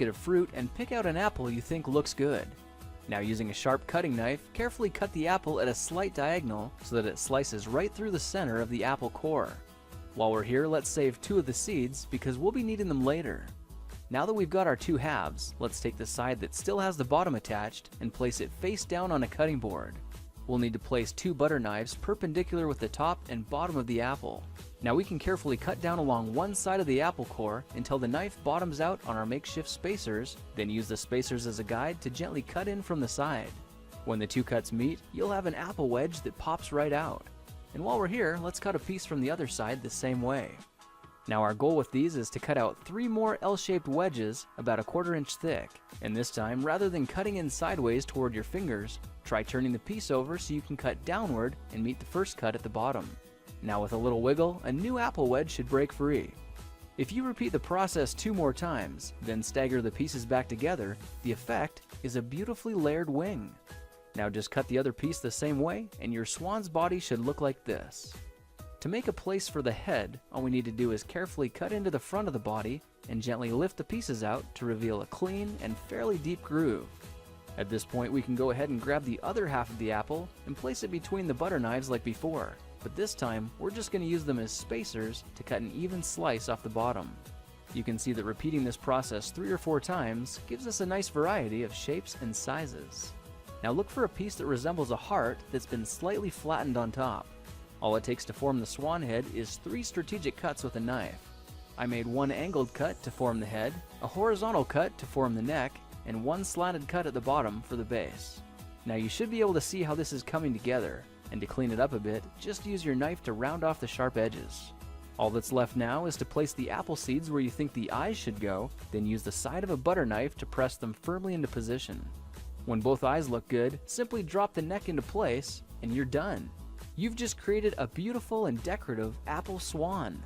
basket of fruit and pick out an apple you think looks good. Now, using a sharp cutting knife, carefully cut the apple at a slight diagonal so that it slices right through the center of the apple core. While we're here, let's save 2 of the seeds because we'll be needing them later. Now that we've got our 2 halves, let's take the side that still has the bottom attached and place it face down on a cutting board. We'll need to place 2 butter knives perpendicular with the top and bottom of the apple. Now we can carefully cut down along one side of the apple core until the knife bottoms out on our makeshift spacers, then use the spacers as a guide to gently cut in from the side. When the 2 cuts meet, you'll have an apple wedge that pops right out. And while we're here, let's cut a piece from the other side the same way. Now our goal with these is to cut out 3 more L-shaped wedges about a 1/4 inch thick. And this time, rather than cutting in sideways toward your fingers, try turning the piece over so you can cut downward and meet the first cut at the bottom. Now with a little wiggle, a new apple wedge should break free. If you repeat the process 2 more times, then stagger the pieces back together, the effect is a beautifully layered wing. Now just cut the other piece the same way and your swan's body should look like this. To make a place for the head, all we need to do is carefully cut into the front of the body and gently lift the pieces out to reveal a clean and fairly deep groove. At this point, we can go ahead and grab the other half of the apple and place it between the butter knives like before. But this time, we're just going to use them as spacers to cut an even slice off the bottom. You can see that repeating this process 3 or 4 times gives us a nice variety of shapes and sizes. Now look for a piece that resembles a heart that's been slightly flattened on top. All it takes to form the swan head is 3 strategic cuts with a knife. I made 1 angled cut to form the head, a horizontal cut to form the neck, and 1 slanted cut at the bottom for the base. Now you should be able to see how this is coming together. And to clean it up a bit, just use your knife to round off the sharp edges. All that's left now is to place the apple seeds where you think the eyes should go, then use the side of a butter knife to press them firmly into position. When both eyes look good, simply drop the neck into place, and you're done. You've just created a beautiful and decorative apple swan.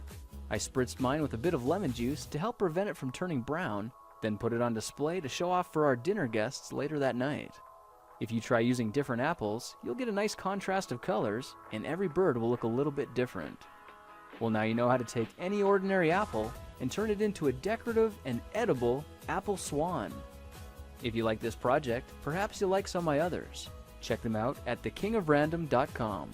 I spritzed mine with a bit of lemon juice to help prevent it from turning brown, then put it on display to show off for our dinner guests later that night. If you try using different apples, you'll get a nice contrast of colors, and every bird will look a little bit different. Well, now you know how to take any ordinary apple and turn it into a decorative and edible apple swan. If you like this project, perhaps you'll like some of my others. Check them out at thekingofrandom.com.